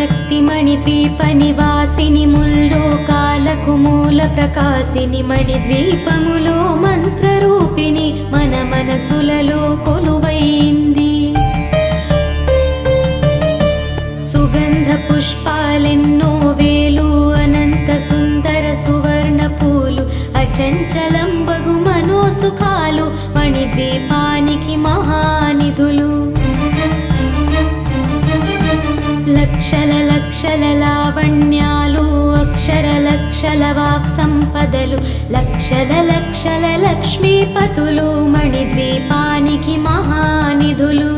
శక్తి మణిద్వీప నివాసిని ముల్లోకాలకు మూల ప్రకాశిని మణిద్వీపములో మంత్రరూపిణి మన మనసులలో కొలువైంది. సుగంధ పుష్పాలెన్నో వేలు అనంత సుందర సువర్ణ పూలు అచంచలంబగు మనోసుఖాలు మణిద్వీపానికి మహానిధులు. లక్షల లక్షల లావణ్యాలు అక్షర లక్షల వాక్ సంపదలు లక్షల లక్షల లక్ష్మీపతులు మణిద్వీపానికి మహానిధులు.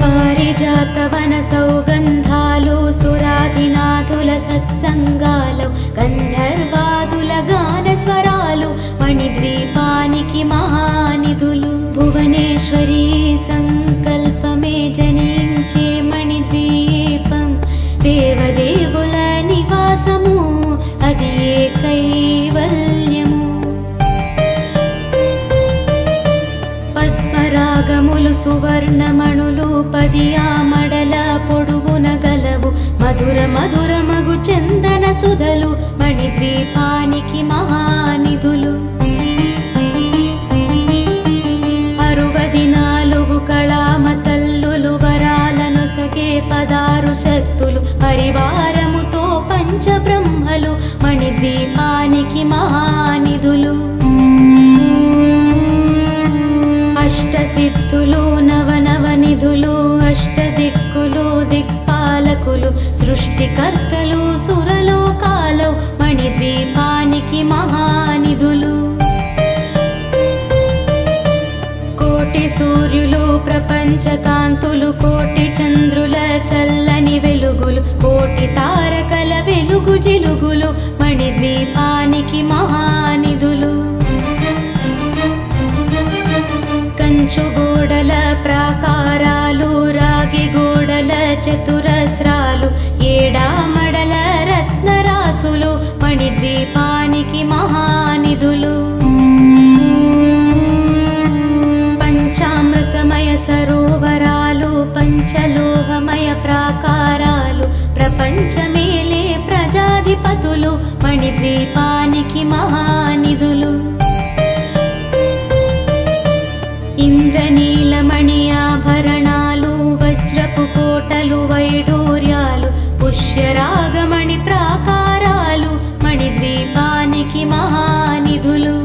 పారిజాతవన సౌగంధాలు సురాధినాథుల సత్సంగాలు గంధర్వాదుల గాన స్వరాలు మణిద్వీపానికి మహానిధులు. భువనేశ్వరీ సంకల్పమే జనించే మణిద్వీపం దేవదేవుల నివాసము అది ఏ కైవల్యము. పద్మరాగములు సువర్ణమణులు 10 ఆమడల పొడుగున గలవు మధుర మధురమగు చందన సుధలు మణిద్వీపానికి మహానిధులు. 64 కళామతల్లులు వరాలను సగే 16 శక్తులు పరివారముతో పంచబ్రహ్మలు మణిద్వీపానికి మహానిధులు. అష్టసిద్ధులు నవనవనిధులు అష్టదిక్కులు దిక్పాలకులు సృష్టికర్తలు సురలోకాలు మణిద్వీపానికి మహానిధులు. కోటి సూర్యులు ప్రపంచ కాంతులు కోటి చంద్రుల చల్లని వెలుగులు కోటి తారకల వెలుగు జిలుగులు మణిద్వీపానికి మహానిధులు. కంచు గోడల ప్రాకారాలు రాగి గోడల చతురస్రాలు ఏడామడల రత్నరాసులు మణిద్వీపానికి మహానిధులు. పంచామృతమయ సరోవరాలు పంచలోహమయ ప్రాకారాలు ప్రపంచమేలే ప్రజాధిపతులు మణిద్వీపానికి మహానిధులు. ఇంద్రనీలమణి ఆభరణాలు వజ్రపు కోటలు వైడూర్యాలు పుష్యరాగమణి ప్రాకారాలు మణిద్వీపానికి మహానిధులు.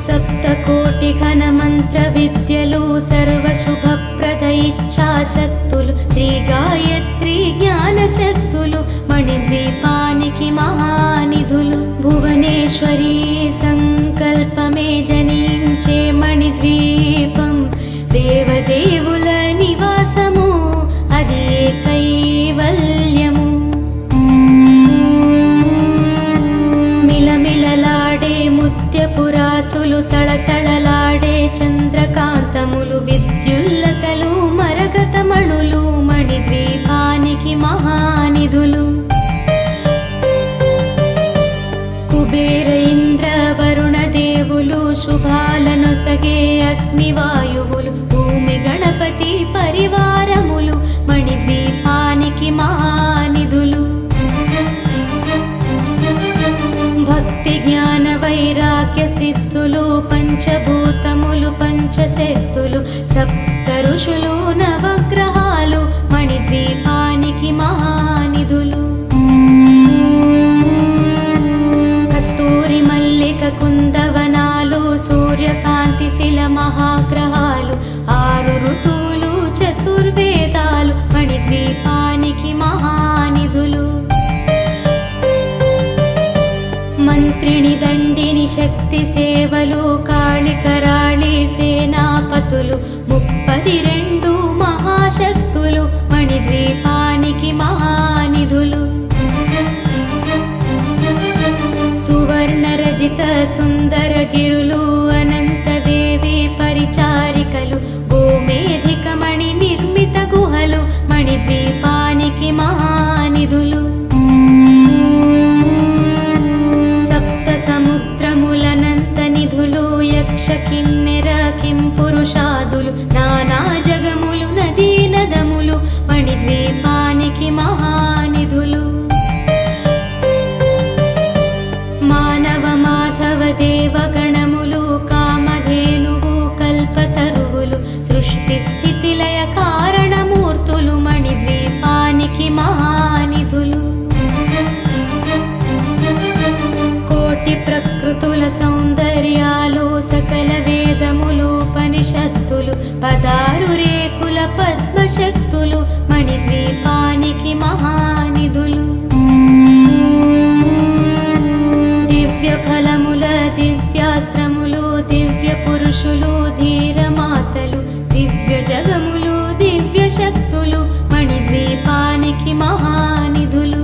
సప్తకోటి ఘన మంత్ర విద్యలు సర్వశుభప్రద ఇచ్ఛాశక్తులు శ్రీ గాయత్రి జ్ఞాన శక్తులు మణిద్వీపానికి మహానిధులు. భువనేశ్వరీ సంకల్పమే జనించే మణిద్వీపం దేవదేవుల నివాసము అది ఏ కైవల్యము. మిలమిలలాడే ముత్యపురాసులు తళతళలాడే చంద్రకాంతములు విద్యుల్లతలు మరగతమణులు మణిద్వీపానికి మహానిధులు. కుబేర ఇంద్ర వరుణ దేవులు శుభాలను సగే అగ్నివాయువులు భూమి గణపతి పరివారములు మణిద్వీపానికి మహానిధులు. భక్తి జ్ఞాన వైరాగ్య సిద్ధులు పంచభూతములు పంచశక్తులు సప్త ఋషులు నవగ్రహాలు మణిద్వీపానికి మహానిధులు. కస్తూరి మల్లిక కుందవనాలు సూర్యకాంతి శిల మహాగ్రహాలు 6 ఋతువులు చతుర్వేదాలు మణిద్వీపానికి మహానిధులు. మంత్రిని దండిని శక్తి సేవలు కాళికరాళి సేనాపతులు 32 మహాశక్తులు మణిద్వీపానికి మహానిధులు. సువర్ణ రజిత సుందర గిరులు అనంతదేవి పరిచారికలు గోమేధికమణి నిర్మిత గుహలు మణిద్వీపానికి మహానిధులు. సప్త సముద్రములనంత నిధులు యక్ష కిన్నెర కింపురుషాదులు నానా పదారు రేకుల పద్మశక్తులు మణిద్వీపానికి మహానిధులు. దివ్య ఫలముల దివ్యాస్త్రములు దివ్య పురుషులు ధీరమాతలు దివ్య జగములు దివ్య శక్తులు మణిద్వీపానికి మహానిధులు.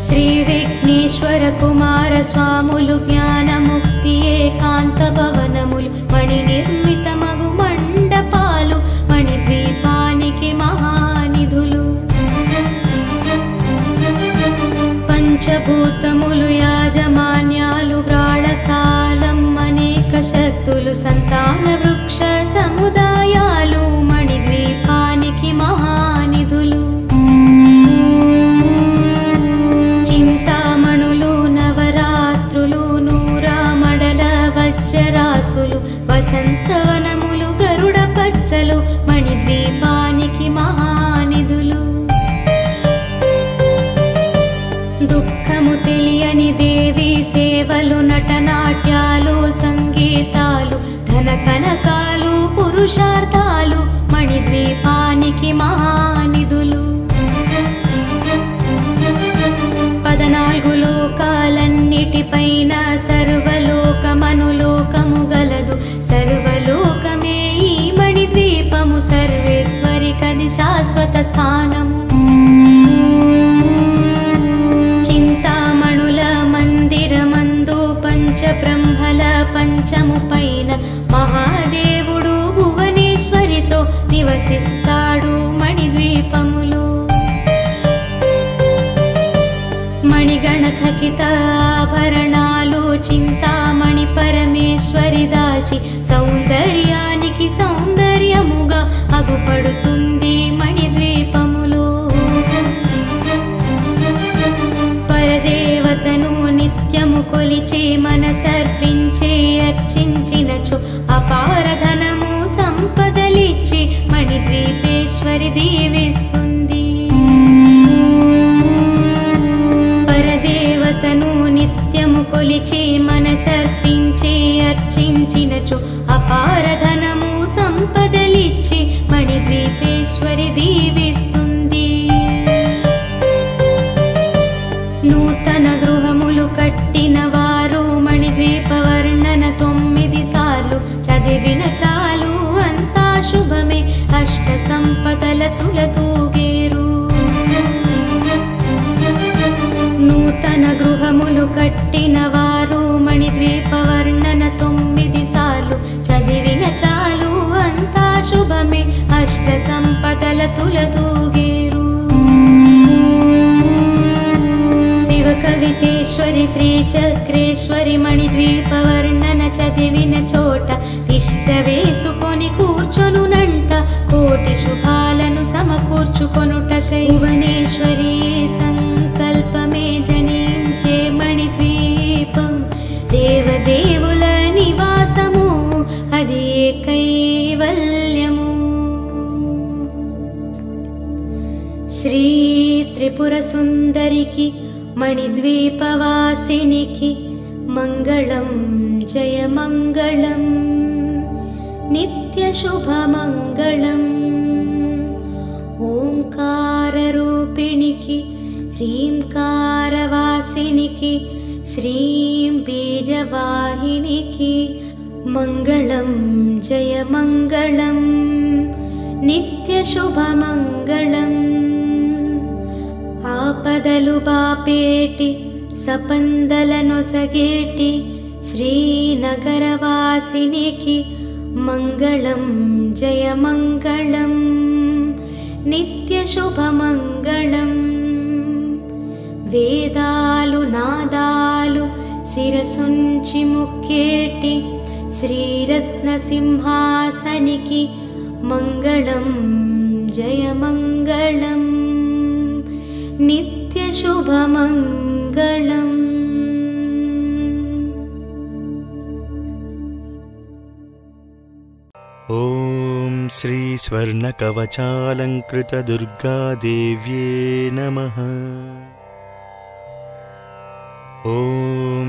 శ్రీ విఘ్నేశ్వర కుమార స్వాములు జ్ఞానముక్తి ఏకాంత భవనములు మణి నిర్మితమగు మండపాలు మణిద్వీపానికి మహానిధులు. పంచభూతములు యాజమాన్యాలు వ్రాళసాలం అనేక శక్తులు సంతాన వృక్ష సముదాయాలు మణిద్వీపానికి మహానిధులు. చింతామణులు నవరాత్రులు నూరామడల వజ్రరాసులు వసంతవనములు గరుడ పచ్చలు మణిద్వీపానికి మహానిధులు. దుఃఖము తెలియని దేవి సేవలు నటనాట్యాలు సంగీతాలు ధన కనకాలు పురుషార్థాలు మణిద్వీపానికి మహానిధులు. 14 లోకాలన్నిటిపైన సర్వలోకమనులోకము గలదు సర్వలోకమే ఈ మణిద్వీపము సర్వేశ్వరి కది శాశ్వత స్థానము. చింతామణుల మందిరమందు పంచబ్రహ్మల పంచము పైన మహాదేవుడు భువనేశ్వరితో నివసిస్తాడు మణిద్వీపములో. మణిగణ ఖచిత ఆభరణాలు చింతామణి పరమేశ్వరి దాల్చి సౌందర్యానికి సౌందర్యముగా అగుపడుతుంది మణిద్వీపములో. పరదేవతను నిత్యము కొలిచి మనసర్పించి అర్చించినచో అపార ధనము సంపదలిచ్చి మణిద్వీపేశ్వరి దీవిస్తుంది. పరదేవతను నిత్యము కొలిచి మనసర్పించి అర్చించినచో అపార ధనము సంపదలిచ్చి మణిద్వీపేశ్వరి దీవిస్తుంది. నూతన గృహములు కట్టిన వారు మణిద్వీప వర్ణన 9 సార్లు చదివిన చాలు అంతా శుభమే అష్ట సంపదల తులతూగేరు. నూతన గృహములు కట్టిన వారు మణిద్వీప వర్ణన 9 సార్లు చదివిన చాలు అంతా శుభమే అష్ట సంపదల తులతూగేరు. శివ కవితేశ్వరి శ్రీ చక్రేశ్వరి మణిద్వీప వర్ణన చదివిన చోట తిష్ట వేసుకొని కూర్చొనునంట కోటి శుభాలను సమకూర్చుకొనుటకై భువనేశ్వరి సంకల్పమే జనించే మణిద్వీపం దేవదేవుల నివాసము అది కైవల్యము. శ్రీ త్రిపుర సుందరికి మణిద్వీపవాసినికి మంగళం జయ మంగళం నిత్య శుభమంగళం. ఓంకార రూపిణికి హ్రీంకారవాసినికి శ్రీం బీజవాహినికి మంగళం జయ మంగళం నిత్య శుభమంగళం. ఆపదలు బాపేటి సపందలనొసగేటి శ్రీనగరవాసినికి మంగళం జయ మంగళం నిత్య శుభమంగళం. వేదాలు నాదాలు శిరసుంచి ముక్కేటి శ్రీరత్న సింహాసనికి మంగళం జయ మంగళం నిత్య శుభమంగళం. ఓం శ్రీ స్వర్ణకవచాలంకృత దుర్గాదేవ్యే నమః. ఓం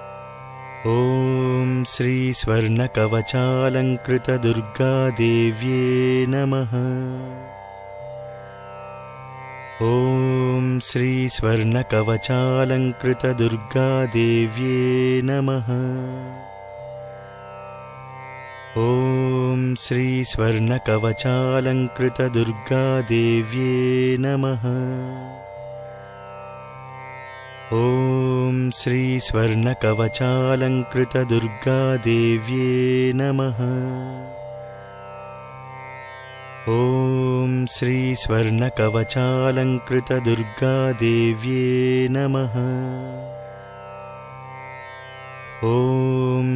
ॐ श्री स्वर्णकवचालङ्कृतदुर्गादेव्ये नमः। ॐ श्री स्वर्णकवचालङ्कृतदुर्गादेव्ये नमः। ॐ श्री स्वर्णकवचालङ्कृतदुर्गादेव्ये नमः। ॐ श्री स्वर्णकवचालङ्कृतदुर्गादेव्ये नमः। ॐ श्री स्वर्णकवचालङ्कृतदुर्गादेव्ये नमः। ॐ श्री स्वर्णकवचालङ्कृतदुर्गादेव्ये नमः। ॐ श्री स्वर्णकवचालङ्कृतदुर्गादेव्ये नमः। ॐ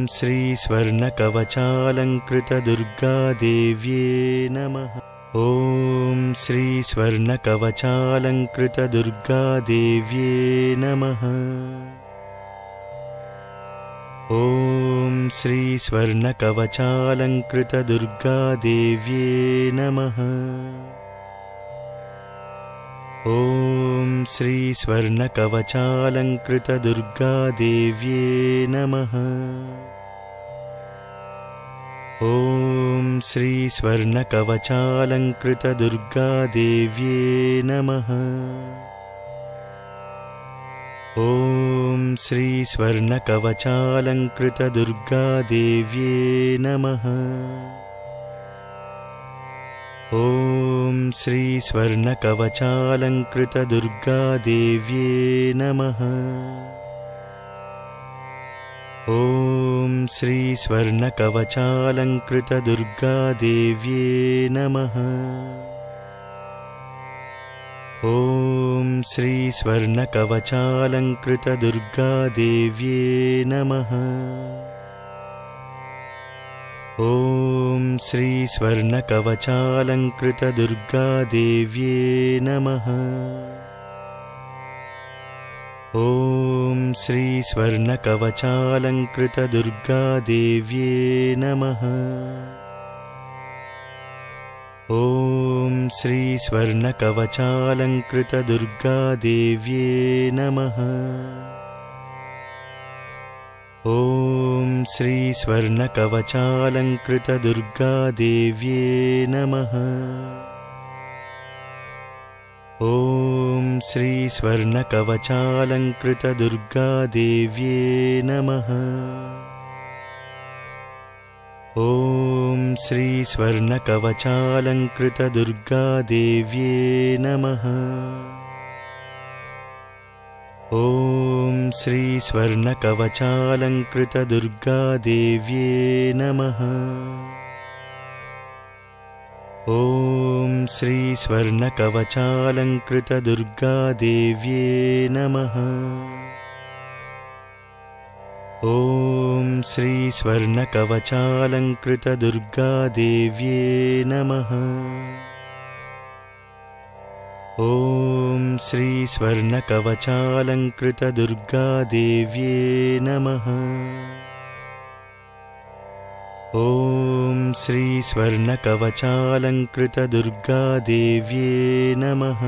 श्री स्वर्णकवचालङ्कृतदुर्गादेव्ये नमः। ॐ श्री स्वर्णकवचालङ्कृतदुर्गादेव्ये नमः। ॐ श्री स्वर्णकवचालङ्कृतदुर्गादेव्ये नमः। ॐ श्री स्वर्णकवचालङ्कृतदुर्गादेव्ये नमः। ॐ श्री स्वर्णकवचालङ्कृतदुर्गादेव्ये नमः। ॐ श्री स्वर्णकवचालङ्कृतदुर्गादेव्ये नमः। ॐ श्री स्वर्णकवचालङ्कृतदुर्गादेव्ये नमः। ॐ श्री स्वर्णकवचालङ्कृतदुर्गादेव्ये नमः। ॐ श्री स्वर्णकवचालङ्कृतदुर्गादेव्ये नमः। ॐ श्री स्वर्णकवचालङ्कृतदुर्गादेव्ये नमः। ॐ श्री स्वर्णकवचालङ्कृतदुर्गादेव्ये नमः। ॐ श्री स्वर्णकवचालङ्कृतदुर्गादेव्ये नमः। ॐ श्री स्वर्णकवचालङ्कृतदुर्गादेव्ये नमः। ॐ श्री स्वर्णकवचालङ्कृतदुर्गादेव्ये नमः। ॐ श्री स्वर्णकवचालङ्कृतदुर्गादेव्ये नमः। ॐ श्री स्वर्णकवचालङ्कृतदुर्गादेव्ये नमः। ॐ श्री स्वर्णकवचालङ्कृतदुर्गादेव्ये नमः। ॐ श्री स्वर्णकवचालङ्कृतदुर्गादेव्ये नमः। ॐ श्री स्वर्णकवचालङ्कृतदुर्गादेव्ये नमः। ॐ श्री स्वर्णकवचालङ्कृतदुर्गादेव्ये नमः। ॐ श्री स्वर्णकवचालङ्कृतदुर्गादेव्ये नमः। ॐ श्री स्वर्णकवचालङ्कृतदुर्गादेव्ये नमः।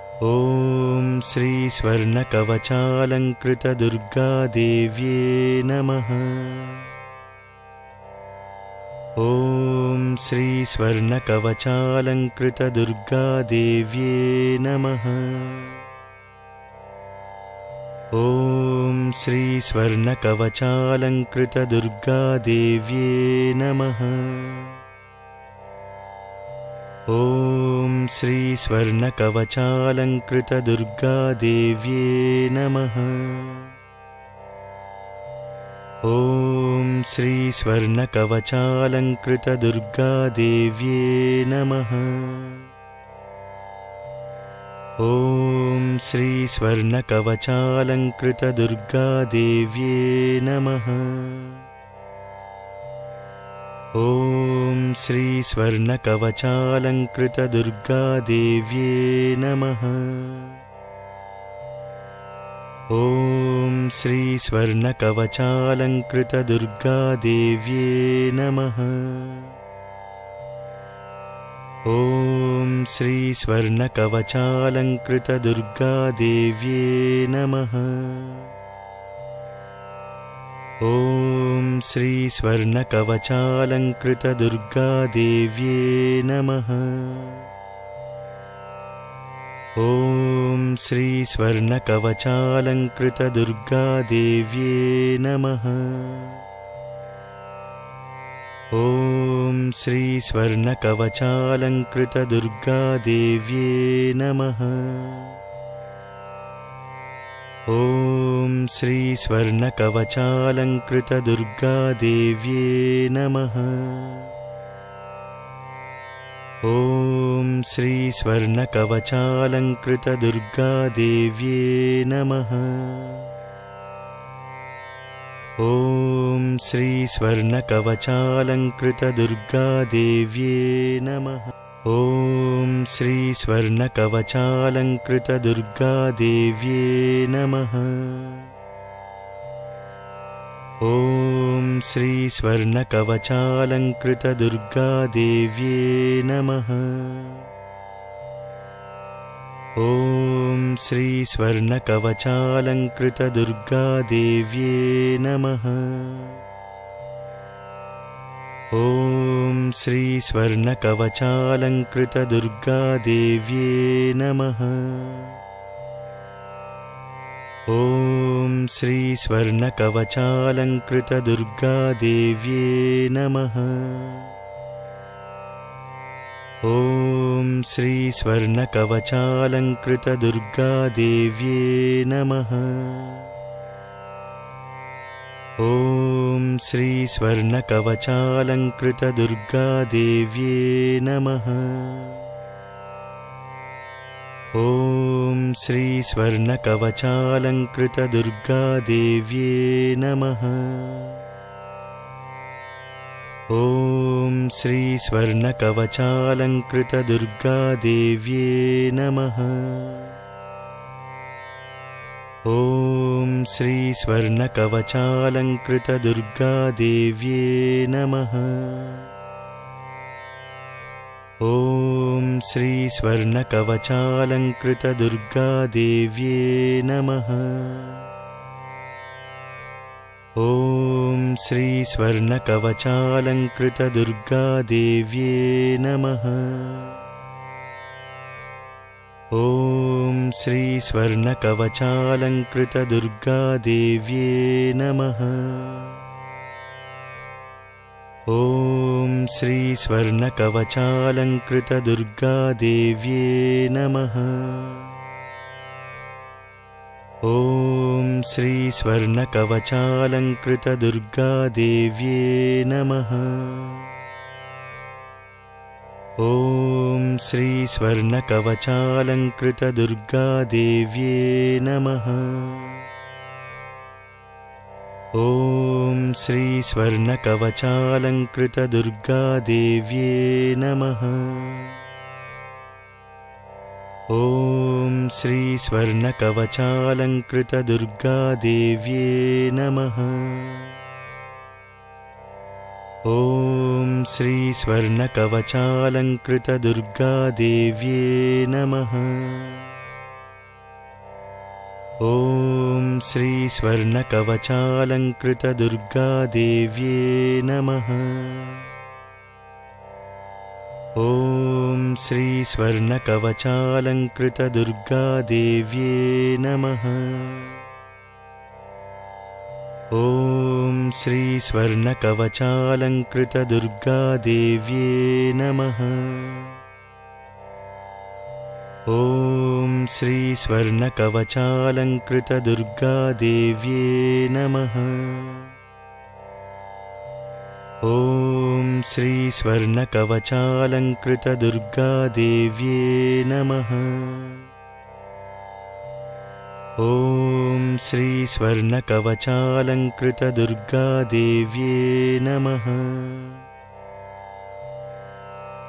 ॐ श्री स्वर्णकवचालङ्कृतदुर्गादेव्ये नमः। ॐ श्री स्वर्णकवचालङ्कृतदुर्गादेव्ये नमः। ॐ श्री स्वर्णकवचालङ्कृतदुर्गादेव्ये नमः। ॐ श्री स्वर्णकवचालङ्कृतदुर्गादेव्ये नमः। ॐ श्री स्वर्णकवचालङ्कृतदुर्गादेव्ये नमः। ॐ श्री स्वर्णकवचालङ्कृतदुर्गादेव्ये नमः। ॐ श्री स्वर्णकवचालङ्कृतदुर्गादेव्ये नमः। ॐ श्री स्वर्णकवचालङ्कृतदुर्गादेव्ये नमः। ॐ श्री स्वर्णकवचालङ्कृतदुर्गादेव्ये नमः। ॐ श्री स्वर्णकवचालङ्कृतदुर्गादेव्ये नमः। ॐ श्री स्वर्णकवचालङ्कृतदुर्गादेव्ये नमः। ॐ श्री स्वर्णकवचालङ्कृतदुर्गादेव्ये नमः। ॐ श्री स्वर्णकवचालङ्कृतदुर्गादेव्ये नमः। ॐ श्री स्वर्णकवचालङ्कृतदुर्गादेव्ये नमः। ॐ श्री स्वर्णकवचालङ्कृतदुर्गादेव्ये नमः। ॐ श्री स्वर्णकवचालङ्कृतदुर्गादेव्ये नमः। ॐ श्री स्वर्णकवचालङ्कृतदुर्गादेव्ये नमः। ॐ श्री स्वर्णकवचालङ्कृतदुर्गादेव्ये नमः। ॐ श्री स्वर्णकवचालङ्कृतदुर्गादेव्ये नमः। ॐ श्री स्वर्णकवचालङ्कृतदुर्गादेव्ये नमः। ॐ श्री स्वर्णकवचालङ्कृतदुर्गादेव्ये नमः। ॐ श्री स्वर्णकवचालङ्कृतदुर्गादेव्ये नमः। ॐ श्री स्वर्णकवचालङ्कृतदुर्गादेव्ये नमः। ॐ श्री स्वर्णकवचालङ्कृतदुर्गादेव्ये नमः। ॐ श्री स्वर्णकवचालङ्कृतदुर्गादेव्ये नमः। ॐ श्री स्वर्णकवचालङ्कृतदुर्गादेव्ये नमः। ॐ श्री स्वर्णकवचालङ्कृतदुर्गादेव्ये नमः। ॐ श्री स्वर्णकवचालङ्कृतदुर्गादेव्ये नमः। ॐ श्री स्वर्णकवचालङ्कृतदुर्गादेव्ये नमः। ॐ श्री स्वर्णकवचालङ्कृतदुर्गादेव्ये नमः। ॐ श्री स्वर्णकवचालङ्कृतदुर्गादेव्ये नमः। ॐ श्री स्वर्णकवचालङ्कृतदुर्गादेव्ये नमः। ॐ श्री स्वर्णकवचालङ्कृतदुर्गादेव्ये नमः। ॐ श्री स्वर्णकवचालङ्कृतदुर्गादेव्ये नमः। ॐ श्री स्वर्णकवचालङ्कृतदुर्गादेव्ये नमः। ॐ श्री स्वर्णकवचालङ्कृतदुर्गादेव्ये नमः। ॐ श्री स्वर्णकवचालङ्कृतदुर्गादेव्ये नमः। ॐ श्री स्वर्णकवचालङ्कृतदुर्गादेव्ये नमः। ॐ श्री स्वर्णकवचालङ्कृतदुर्गादेव्ये नमः। ॐ श्री स्वर्णकवचालङ्कृतदुर्गादेव्ये नमः।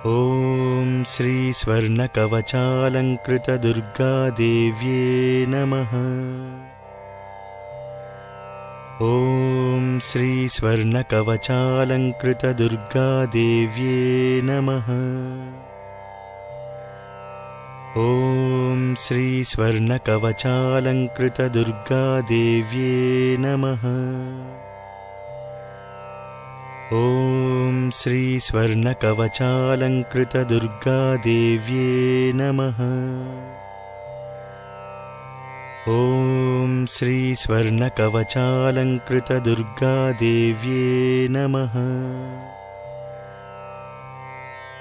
ॐ श्री स्वर्णकवचालङ्कृतदुर्गादेव्ये नमः। ॐ श्री स्वर्णकवचालङ्कृतदुर्गादेव्ये नमः। ॐ श्री स्वर्णकवचालङ्कृतदुर्गादेव्ये नमः। ॐ श्री स्वर्णकवचालङ्कृतदुर्गादेव्ये नमः। ॐ श्री स्वर्णकवचालङ्कृतदुर्गादेव्ये नमः।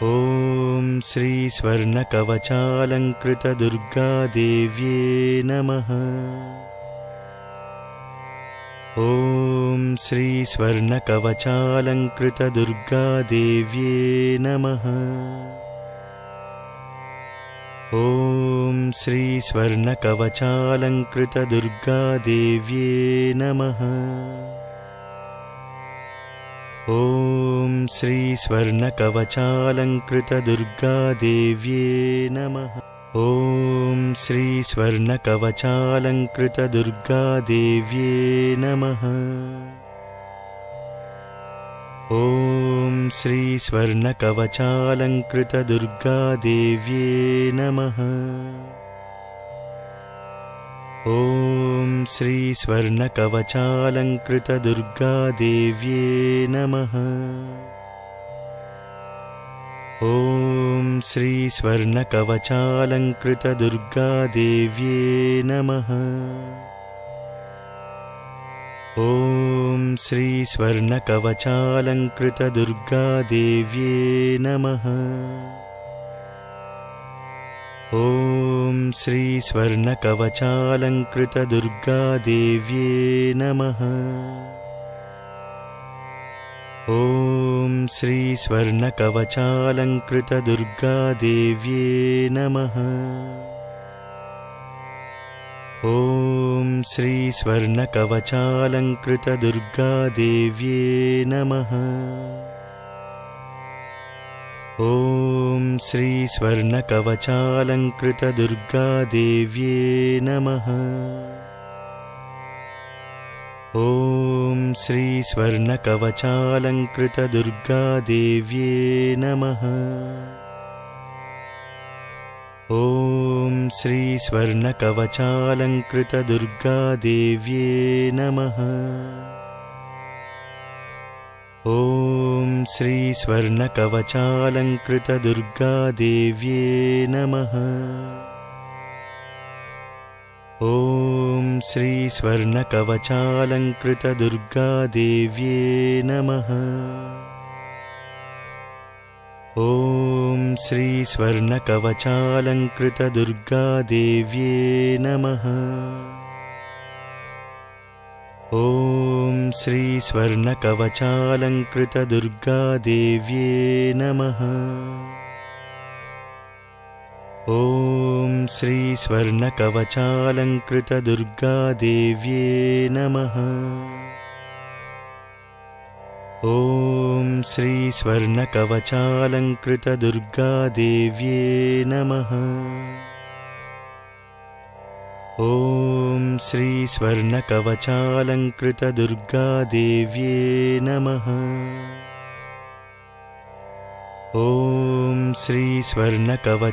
ॐ श्री स्वर्णकवचालङ्कृतदुर्गादेव्ये नमः। ॐ श्री स्वर्णकवचालङ्कृतदुर्गादेव्ये नमः। ॐ श्री स्वर्णकवचालङ्कृतदुर्गादेव्ये नमः। ॐ श्री स्वर्णकवचालङ्कृतदुर्गादेव्ये नमः। ॐ श्री स्वर्णकवचालङ्कृतदुर्गादेव्ये नमः। ॐ श्री स्वर्णकवचालङ्कृतदुर्गादेव्ये नमः। ॐ श्री स्वर्णकवचालङ्कृतदुर्गादेव्ये नमः। ॐ श्री स्वर्णकवचालङ्कृतदुर्गादेव्ये नमः। ॐ श्री स्वर्णकवचालङ्कृतदुर्गादेव्ये नमः। ॐ श्री स्वर्णकवचालङ्कृतदुर्गादेव्ये नमः। ॐ श्री स्वर्णकवचालङ्कृतदुर्गादेव्ये नमः। ॐ श्री स्वर्णकवचालङ्कृतदुर्गादेव्ये नमः। ॐ श्री स्वर्णकवचालङ्कृतदुर्गादेव्ये नमः। ॐ श्री स्वर्णकवचालङ्कृतदुर्गादेव्ये नमः। ॐ श्री स्वर्णकवचालङ्कृतदुर्गादेव्ये नमः। ॐ श्री स्वर्णकवचालङ्कृतदुर्गादेव्ये नमः। ॐ श्री स्वर्णकवचालङ्कृतदुर्गादेव्ये नमः। ॐ श्री स्वर्णकवचालङ्कृतदुर्गादेव्ये नमः। ॐ श्री स्वर्णकवचालङ्कृतदुर्गादेव्ये नमः। ॐ श्री स्वर्णकवचालङ्कृतदुर्गादेव्ये नमः। ॐ श्री स्वर्णकवचालङ्कृतदुर्गादेव्ये नमः। ॐ श्री स्वर्णकवचालङ्कृतदुर्गादेव्ये नमः। ॐ श्री स्वर्णकवचालङ्कृतदुर्गादेव्ये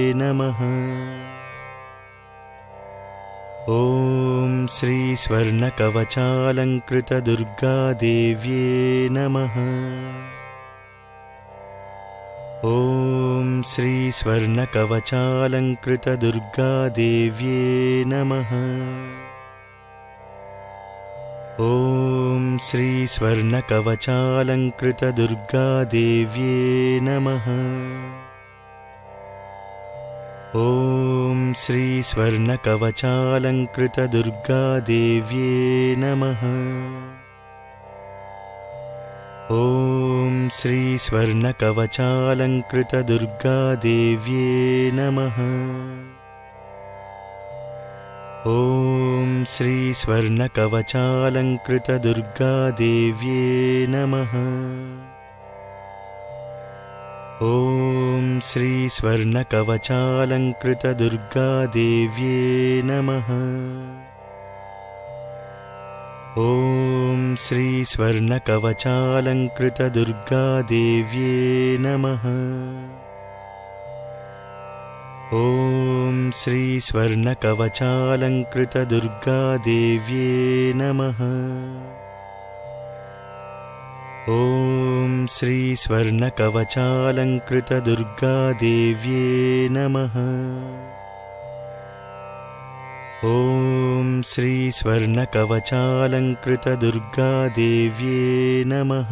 नमः। ॐ श्री स्वर्णकवचालङ्कृतदुर्गादेव्ये नमः। ॐ श्री स्वर्णकवचालङ्कृतदुर्गादेव्ये नमः। ॐ श्री स्वर्णकवचालङ्कृतदुर्गादेव्ये नमः। ॐ श्री स्वर्णकवचालङ्कृतदुर्गादेव्ये नमः। ॐ श्री स्वर्णकवचालङ्कृतदुर्गादेव्ये नमः। ॐ श्री स्वर्णकवचालङ्कृतदुर्गादेव्ये नमः। ॐ श्री स्वर्णकवचालङ्कृतदुर्गादेव्ये नमः। ॐ श्री स्वर्णकवचालङ्कृतदुर्गादेव्ये नमः। ॐ श्री स्वर्णकवचालङ्कृतदुर्गादेव्ये नमः। ॐ श्री स्वर्णकवचालङ्कृतदुर्गादेव्ये नमः। ॐ श्री स्वर्णकवचालङ्कृतदुर्गादेव्ये नमः।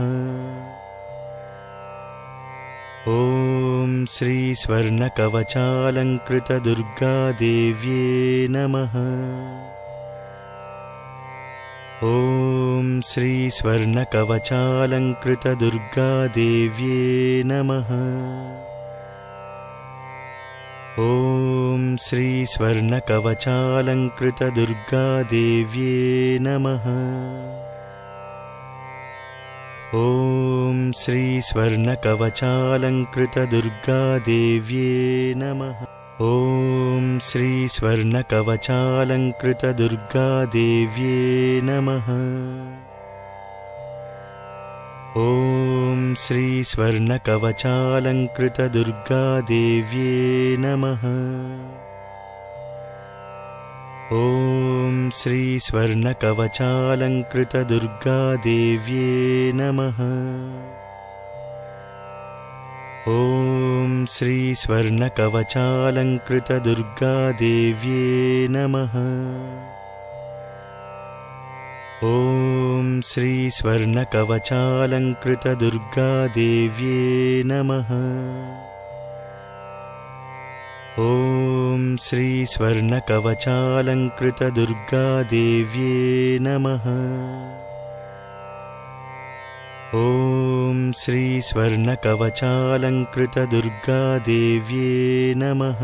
ॐ श्री स्वर्णकवचालङ्कृतदुर्गादेव्ये नमः। ॐ श्री स्वर्णकवचालङ्कृतदुर्गादेव्ये नमः। ॐ श्री स्वर्णकवचालङ्कृतदुर्गादेव्ये नमः। ॐ श्री स्वर्णकवचालङ्कृतदुर्गादेव्ये नमः। ॐ श्री स्वर्णकवचालङ्कृतदुर्गादेव्ये नमः। श्री स्वर्णकवचालङ्कृतदुर्गादेव्ये नमः। ॐ श्री स्वर्णकवचालङ्कृतदुर्गादेव्ये नमः। ॐ श्री स्वर्णकवचालङ्कृतदुर्गादेव्ये नमः। ॐ श्री स्वर्णकवचालङ्कृतदुर्गादेव्ये नमः। ॐ श्री स्वर्णकवचालङ्कृतदुर्गादेव्ये नमः। ॐ श्री स्वर्णकवचालङ्कृतदुर्गादेव्ये नमः।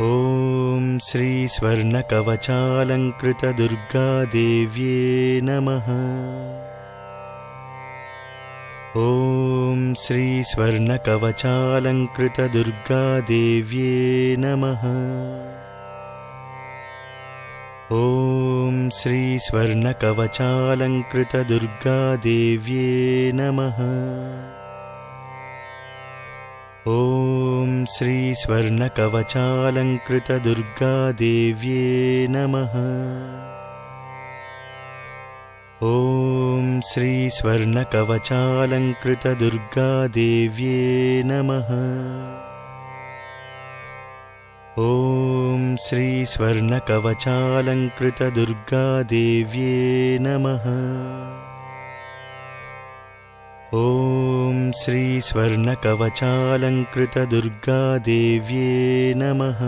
ॐ श्री स्वर्णकवचालङ्कृतदुर्गादेव्ये नमः। ॐ श्री स्वर्णकवचालङ्कृतदुर्गादेव्ये नमः। ॐ श्री स्वर्णकवचालङ्कृतदुर्गादेव्ये नमः। ॐ श्री स्वर्णकवचालङ्कृतदुर्गादेव्ये नमः। ॐ श्री स्वर्णकवचालङ्कृतदुर्गादेव्ये नमः। ॐ श्री स्वर्णकवचालङ्कृतदुर्गादेव्ये नमः। ॐ श्री स्वर्णकवचालङ्कृतदुर्गादेव्ये नमः। ॐ श्री स्वर्णकवचालङ्कृतदुर्गादेव्ये नमः। ॐ श्री स्वर्णकवचालङ्कृतदुर्गादेव्ये नमः।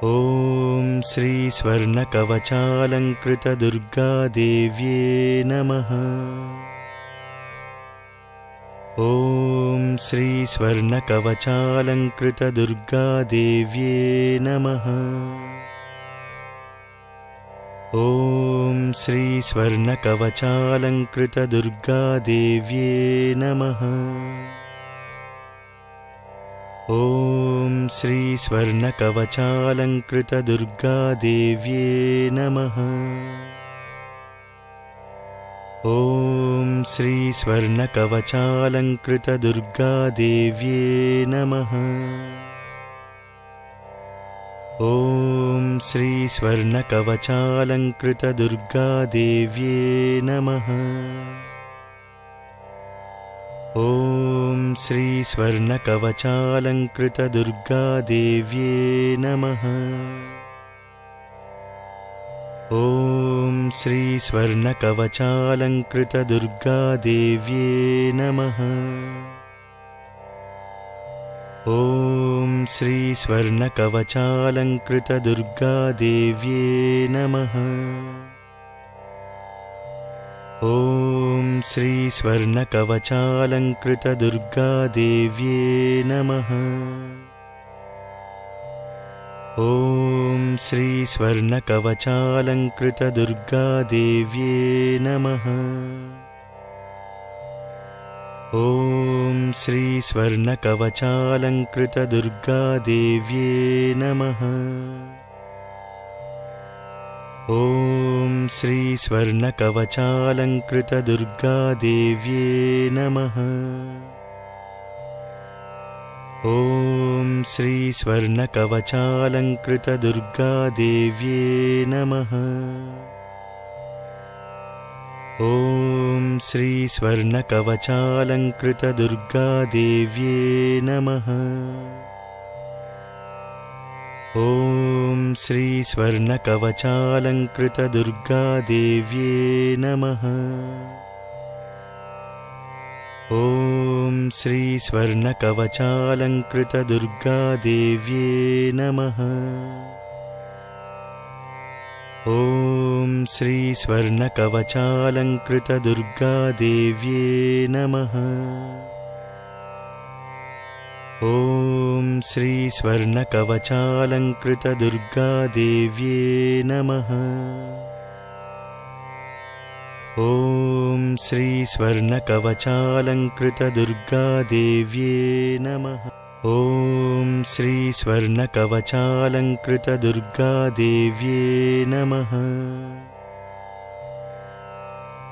ॐ श्री स्वर्णकवचालङ्कृतदुर्गादेव्ये नमः। ॐ श्री स्वर्णकवचालङ्कृतदुर्गादेव्ये नमः। ॐ श्री स्वर्णकवचालङ्कृतदुर्गादेव्ये नमः। ॐ श्री स्वर्णकवचालङ्कृतदुर्गादेव्ये नमः। ॐ श्री स्वर्णकवचालङ्कृतदुर्गादेव्ये नमः। ॐ श्री स्वर्णकवचालङ्कृतदुर्गादेव्ये नमः। ॐ श्री स्वर्णकवचालङ्कृतदुर्गादेव्ये नमः। ॐ श्री स्वर्णकवचालङ्कृतदुर्गादेव्ये नमः। ॐ श्री स्वर्णकवचालङ्कृतदुर्गादेव्ये नमः। ॐ श्री स्वर्णकवचालङ्कृतदुर्गादेव्ये नमः। ॐ श्री स्वर्णकवचालङ्कृतदुर्गादेव्ये नमः। ॐ श्री स्वर्णकवचालङ्कृतदुर्गादेव्ये नमः। ॐ श्री स्वर्णकवचालङ्कृतदुर्गादेव्ये नमः। ॐ श्री स्वर्णकवचालङ्कृतदुर्गादेव्ये नमः। ॐ श्री स्वर्णकवचालङ्कृतदुर्गादेव्ये नमः। ॐ श्री स्वर्णकवचालङ्कृतदुर्गादेव्ये नमः। ॐ श्री स्वर्णकवचालङ्कृतदुर्गादेव्ये नमः। ॐ श्री स्वर्णकवचालङ्कृतदुर्गादेव्ये नमः। ॐ श्री स्वर्णकवचालङ्कृतदुर्गादेव्ये नमः। ॐ श्री स्वर्णकवचालङ्कृतदुर्गादेव्ये नमः। ॐ श्री स्वर्णकवचालङ्कृतदुर्गादेव्ये नमः। ॐ श्री स्वर्णकवचालङ्कृतदुर्गादेव्ये नमः। ॐ श्री स्वर्णकवचालङ्कृतदुर्गादेव्ये नमः। ॐ श्री स्वर्णकवचालङ्कृतदुर्गादेव्ये नमः। ॐ श्री स्वर्णकवचालङ्कृतदुर्गादेव्ये नमः। ॐ श्री स्वर्णकवचालङ्कृतदुर्गादेव्ये नमः।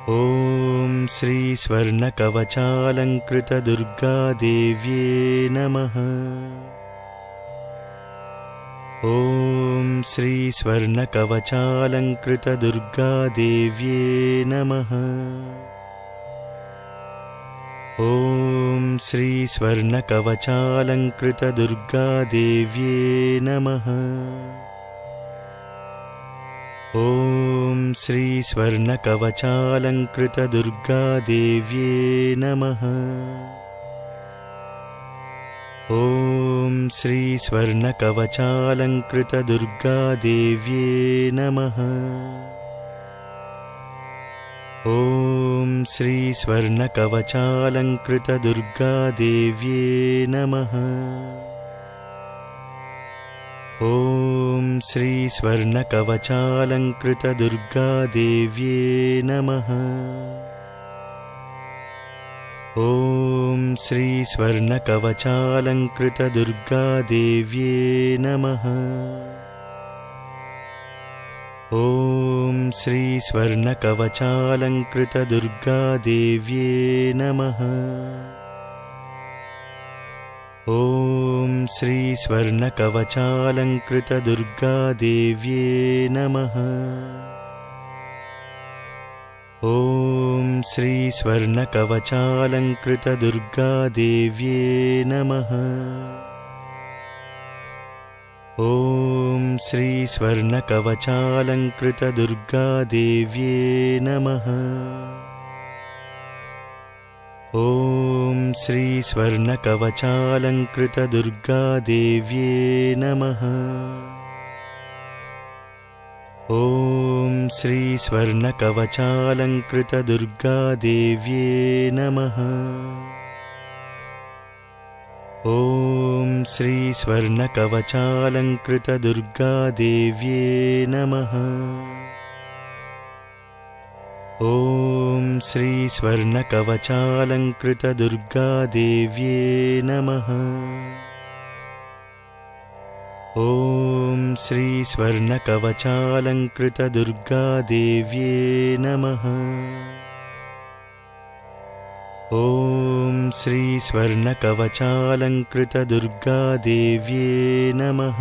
ॐ श्री स्वर्णकवचालङ्कृतदुर्गादेव्ये नमः। ॐ श्री स्वर्णकवचालङ्कृतदुर्गादेव्ये नमः। ॐ श्री स्वर्णकवचालङ्कृतदुर्गादेव्ये नमः। ॐ श्री स्वर्णकवचालङ्कृतदुर्गादेव्ये नमः। ॐ श्री स्वर्णकवचालङ्कृतदुर्गादेव्ये नमः। ॐ श्री स्वर्णकवचालङ्कृतदुर्गादेव्ये नमः। ॐ श्री स्वर्णकवचालङ्कृतदुर्गादेव्ये नमः। ॐ श्री स्वर्णकवचालङ्कृतदुर्गादेव्ये नमः। ॐ श्री स्वर्णकवचालङ्कृतदुर्गादेव्ये नमः। ॐ श्री स्वर्णकवचालङ्कृतदुर्गादेव्ये नमः। ॐ श्री स्वर्णकवचालङ्कृतदुर्गादेव्ये नमः। ॐ श्री स्वर्णकवचालङ्कृतदुर्गादेव्ये नमः। ॐ श्री स्वर्णकवचालङ्कृतदुर्गादेव्ये नमः। ॐ श्री स्वर्णकवचालङ्कृतदुर्गादेव्ये नमः। ॐ श्री स्वर्णकवचालङ्कृतदुर्गादेव्ये नमः। ॐ श्री स्वर्णकवचालङ्कृतदुर्गादेव्ये नमः। ॐ श्री स्वर्णकवचालङ्कृतदुर्गादेव्ये नमः। ॐ श्री स्वर्णकवचालङ्कृतदुर्गादेव्ये नमः।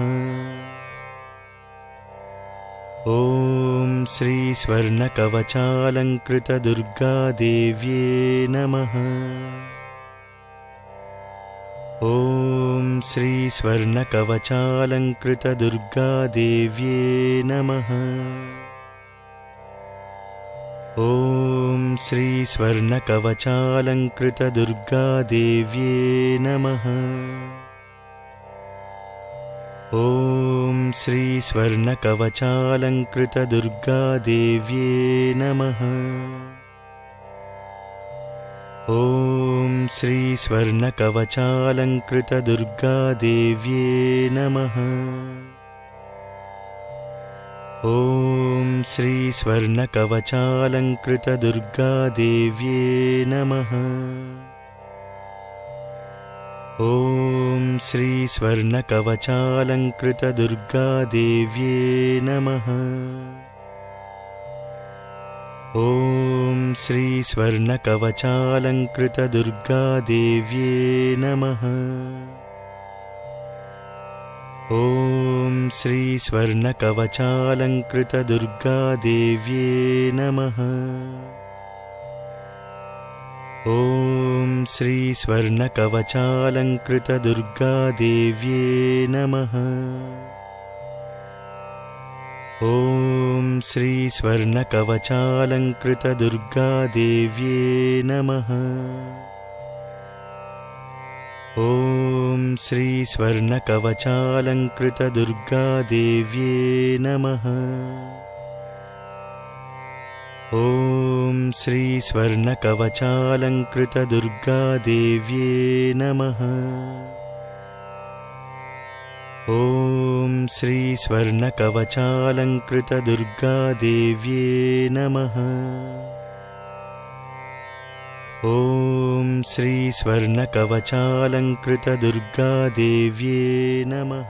ॐ श्री स्वर्णकवचालङ्कृतदुर्गादेव्ये नमः। ॐ श्री स्वर्णकवचालङ्कृतदुर्गादेव्ये नमः। ॐ श्री स्वर्णकवचालङ्कृतदुर्गादेव्ये नमः। ॐ श्री स्वर्णकवचालङ्कृतदुर्गादेव्ये नमः। ॐ श्री स्वर्णकवचालङ्कृतदुर्गादेव्ये नमः। ॐ श्री स्वर्णकवचालङ्कृतदुर्गादेव्ये नमः। ॐ श्री स्वर्णकवचालङ्कृतदुर्गादेव्ये नमः। ॐ श्री स्वर्णकवचालङ्कृतदुर्गादेव्ये नमः। ॐ श्री स्वर्णकवचालङ्कृतदुर्गादेव्ये नमः। ॐ श्री स्वर्णकवचालङ्कृतदुर्गादेव्ये नमः। ॐ श्री स्वर्णकवचालङ्कृतदुर्गादेव्ये नमः। ॐ श्री स्वर्णकवचालङ्कृतदुर्गादेव्ये नमः। ॐ श्री स्वर्णकवचालङ्कृतदुर्गादेव्ये नमः। ॐ श्री स्वर्णकवचालङ्कृतदुर्गादेव्ये नमः। ॐ श्री स्वर्णकवचालङ्कृतदुर्गादेव्ये नमः।